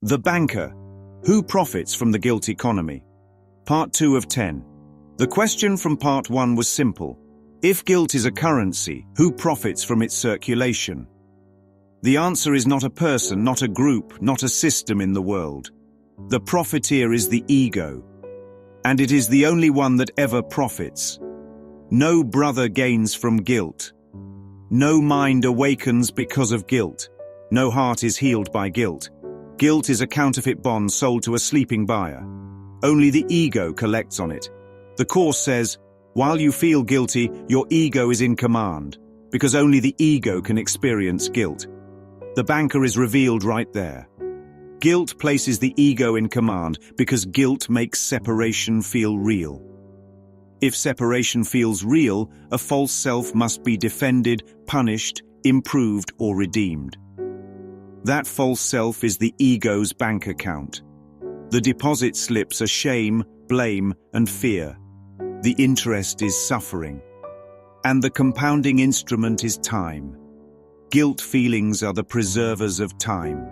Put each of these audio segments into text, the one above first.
The Banker. Who profits from the guilt economy? Part 2 of 10. The question from Part 1 was simple. If guilt is a currency, who profits from its circulation? The answer is not a person, not a group, not a system in the world. The profiteer is the ego, and it is the only one that ever profits. No brother gains from guilt. No mind awakens because of guilt. No heart is healed by guilt. Guilt is a counterfeit bond sold to a sleeping buyer. Only the ego collects on it. The Course says, while you feel guilty, your ego is in command, because only the ego can experience guilt. The Banker is revealed right there. Guilt places the ego in command because guilt makes separation feel real. If separation feels real, a false self must be defended, punished, improved, or redeemed. That false self is the ego's bank account. The deposit slips are shame, blame, and fear. The interest is suffering. And the compounding instrument is time. Guilt feelings are the preservers of time.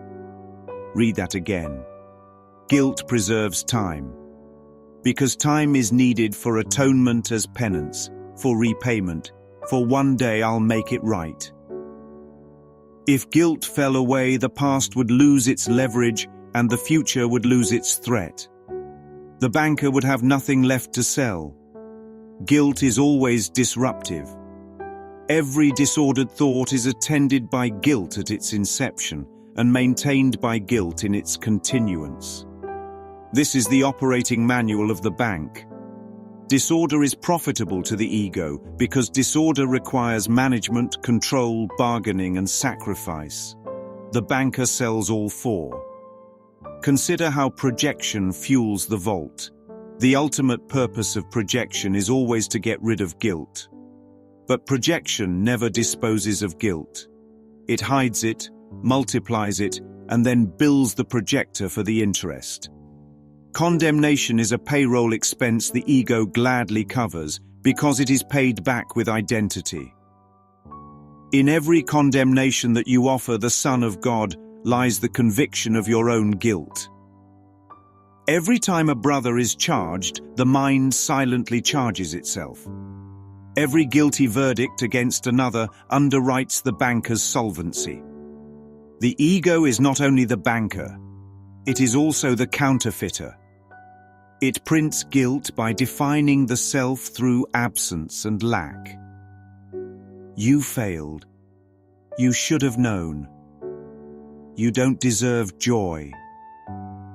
Read that again. Guilt preserves time. Because time is needed for atonement as penance, for repayment, for one day I'll make it right. If guilt fell away, the past would lose its leverage and the future would lose its threat. The banker would have nothing left to sell. Guilt is always disruptive. Every disordered thought is attended by guilt at its inception and maintained by guilt in its continuance. This is the operating manual of the bank. Disorder is profitable to the ego because disorder requires management, control, bargaining, and sacrifice. The banker sells all four. Consider how projection fuels the vault. The ultimate purpose of projection is always to get rid of guilt. But projection never disposes of guilt. It hides it, multiplies it, and then bills the projector for the interest. Condemnation is a payroll expense the ego gladly covers because it is paid back with identity. In every condemnation that you offer the Son of God lies the conviction of your own guilt. Every time a brother is charged, the mind silently charges itself. Every guilty verdict against another underwrites the banker's solvency. The ego is not only the banker, it is also the counterfeiter. It prints guilt by defining the self through absence and lack. You failed. You should have known. You don't deserve joy.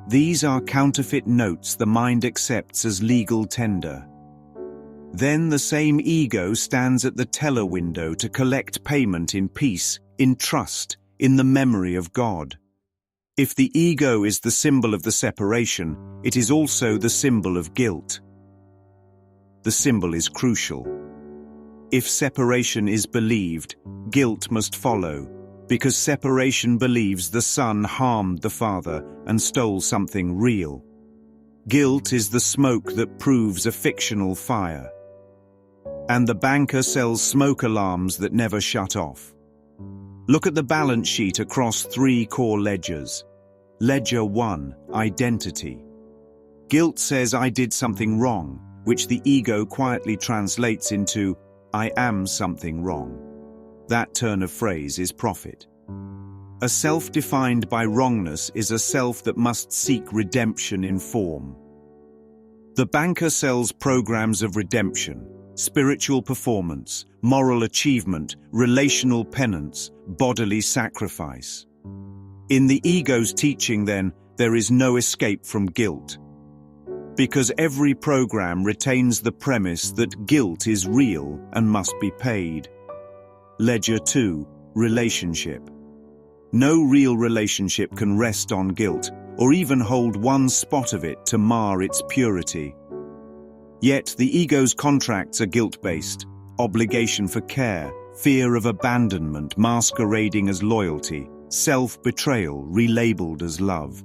These are counterfeit notes the mind accepts as legal tender. Then the same ego stands at the teller window to collect payment in peace, in trust, in the memory of God. If the ego is the symbol of the separation, it is also the symbol of guilt. The symbol is crucial. If separation is believed, guilt must follow, because separation believes the Son harmed the Father and stole something real. Guilt is the smoke that proves a fictional fire. And the banker sells smoke alarms that never shut off. Look at the balance sheet across three core ledgers. Ledger 1, identity. Guilt says I did something wrong, which the ego quietly translates into I am something wrong. That turn of phrase is profit. A self defined by wrongness is a self that must seek redemption in form. The banker sells programs of redemption, spiritual performance, moral achievement, relational penance, bodily sacrifice. In the ego's teaching, then, there is no escape from guilt. Because every program retains the premise that guilt is real and must be paid. Ledger 2, relationship. No real relationship can rest on guilt, or even hold one spot of it to mar its purity. Yet the ego's contracts are guilt-based, obligation for care, fear of abandonment masquerading as loyalty, self-betrayal relabeled as love.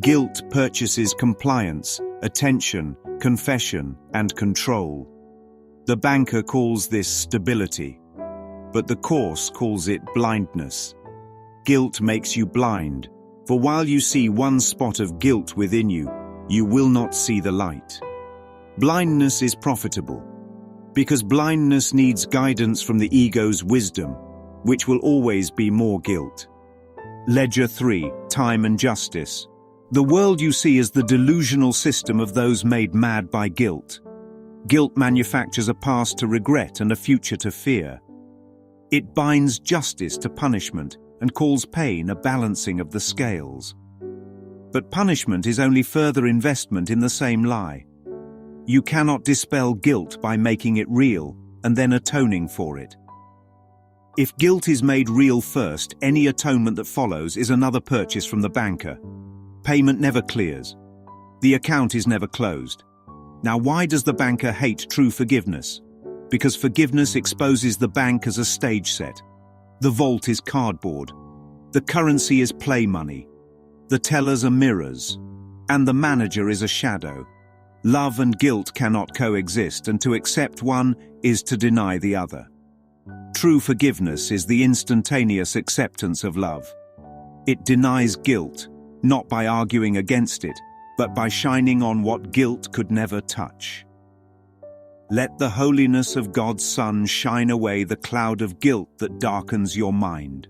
Guilt purchases compliance, attention, confession, and control. The banker calls this stability, but the Course calls it blindness. Guilt makes you blind, For while you see one spot of guilt within you, you will not see the light. Blindness is profitable, because blindness needs guidance from the ego's wisdom, which will always be more guilt. Ledger 3, Time and Justice. The world you see is the delusional system of those made mad by guilt. Guilt manufactures a past to regret and a future to fear. It binds justice to punishment and calls pain a balancing of the scales. But punishment is only further investment in the same lie. You cannot dispel guilt by making it real and then atoning for it. If guilt is made real first, any atonement that follows is another purchase from the banker. Payment never clears. The account is never closed. Now, why does the banker hate true forgiveness? Because forgiveness exposes the bank as a stage set. The vault is cardboard. The currency is play money. The tellers are mirrors. And the manager is a shadow. Love and guilt cannot coexist, and to accept one is to deny the other. True forgiveness is the instantaneous acceptance of love. It denies guilt, not by arguing against it, but by shining on what guilt could never touch. Let the holiness of God's Son shine away the cloud of guilt that darkens your mind.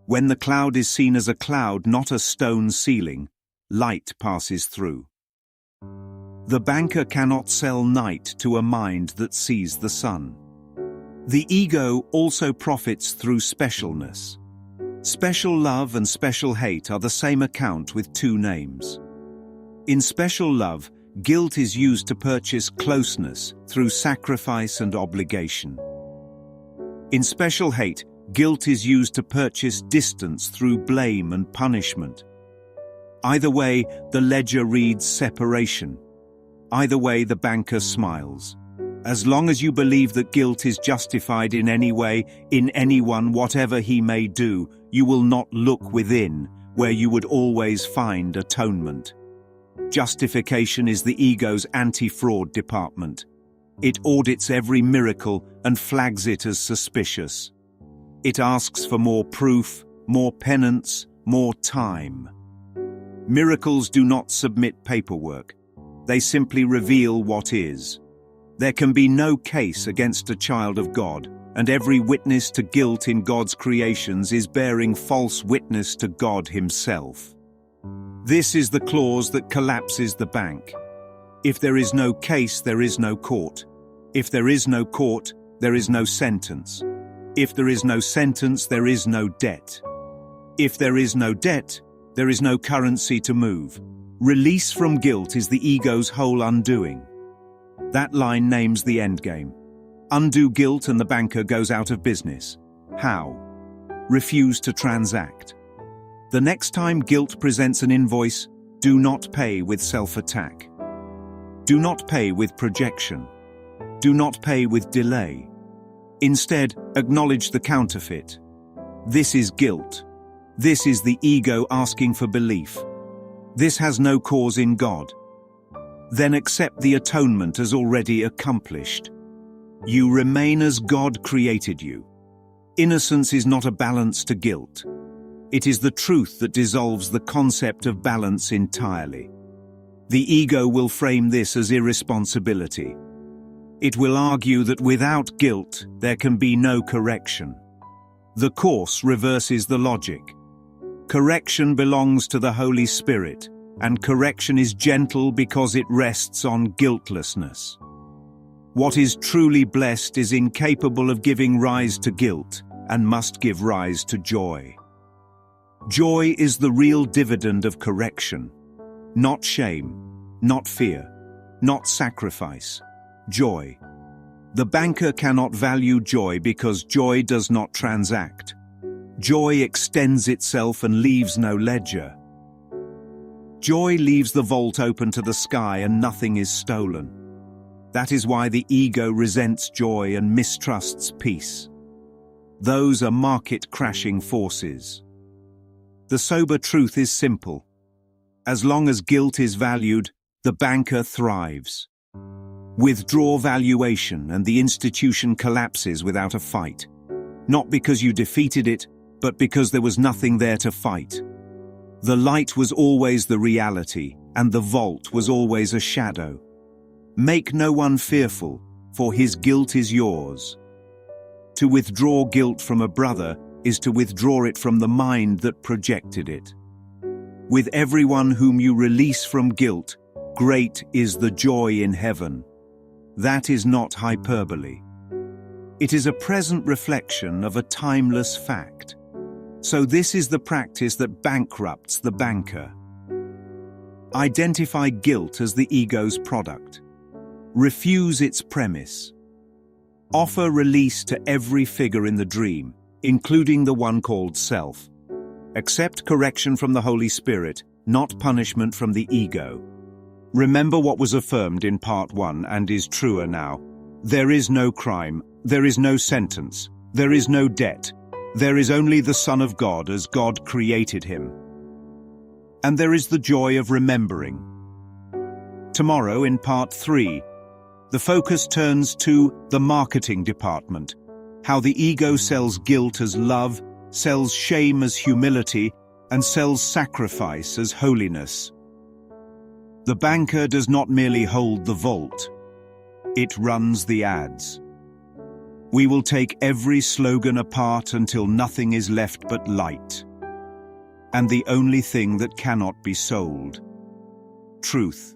When the cloud is seen as a cloud, not a stone ceiling, light passes through. The banker cannot sell night to a mind that sees the sun. The ego also profits through specialness. Special love and special hate are the same account with two names. In special love, guilt is used to purchase closeness through sacrifice and obligation. In special hate, guilt is used to purchase distance through blame and punishment. Either way, the ledger reads separation. Either way, the banker smiles. As long as you believe that guilt is justified in any way, in anyone, whatever he may do, you will not look within, where you would always find atonement. Justification is the ego's anti-fraud department. It audits every miracle and flags it as suspicious. It asks for more proof, more penance, more time. Miracles do not submit paperwork. They simply reveal what is. There can be no case against a child of God, and every witness to guilt in God's creations is bearing false witness to God Himself. This is the clause that collapses the bank. If there is no case, there is no court. If there is no court, there is no sentence. If there is no sentence, there is no debt. If there is no debt, there is no currency to move. Release from guilt is the ego's whole undoing. That line names the endgame. Undo guilt and the banker goes out of business. How? Refuse to transact. The next time guilt presents an invoice, do not pay with self-attack. Do not pay with projection. Do not pay with delay. Instead, acknowledge the counterfeit. This is guilt. This is the ego asking for belief. This has no cause in God. Then accept the atonement as already accomplished. You remain as God created you. Innocence is not a balance to guilt. It is the truth that dissolves the concept of balance entirely. The ego will frame this as irresponsibility. It will argue that without guilt, there can be no correction. The Course reverses the logic. Correction belongs to the Holy Spirit, and correction is gentle because it rests on guiltlessness. What is truly blessed is incapable of giving rise to guilt and must give rise to joy. Joy is the real dividend of correction. Not shame, not fear, not sacrifice. Joy. The banker cannot value joy because joy does not transact. Joy extends itself and leaves no ledger. Joy leaves the vault open to the sky and nothing is stolen. That is why the ego resents joy and mistrusts peace. Those are market-crashing forces. The sober truth is simple. As long as guilt is valued, the banker thrives. Withdraw valuation and the institution collapses without a fight. Not because you defeated it, but because there was nothing there to fight. The light was always the reality, and the vault was always a shadow. Make no one fearful, for his guilt is yours. To withdraw guilt from a brother is to withdraw it from the mind that projected it. With everyone whom you release from guilt, great is the joy in heaven. That is not hyperbole. It is a present reflection of a timeless fact. So this is the practice that bankrupts the banker. Identify guilt as the ego's product. Refuse its premise. Offer release to every figure in the dream, including the one called self. Accept correction from the Holy Spirit, not punishment from the ego. Remember what was affirmed in part 1 and is truer now. There is no crime, there is no sentence, there is no debt. There is only the Son of God as God created him. And there is the joy of remembering. Tomorrow, in part 3, the focus turns to the marketing department, how the ego sells guilt as love, sells shame as humility, and sells sacrifice as holiness. The banker does not merely hold the vault, it runs the ads. We will take every slogan apart until nothing is left but light. And the only thing that cannot be sold: truth.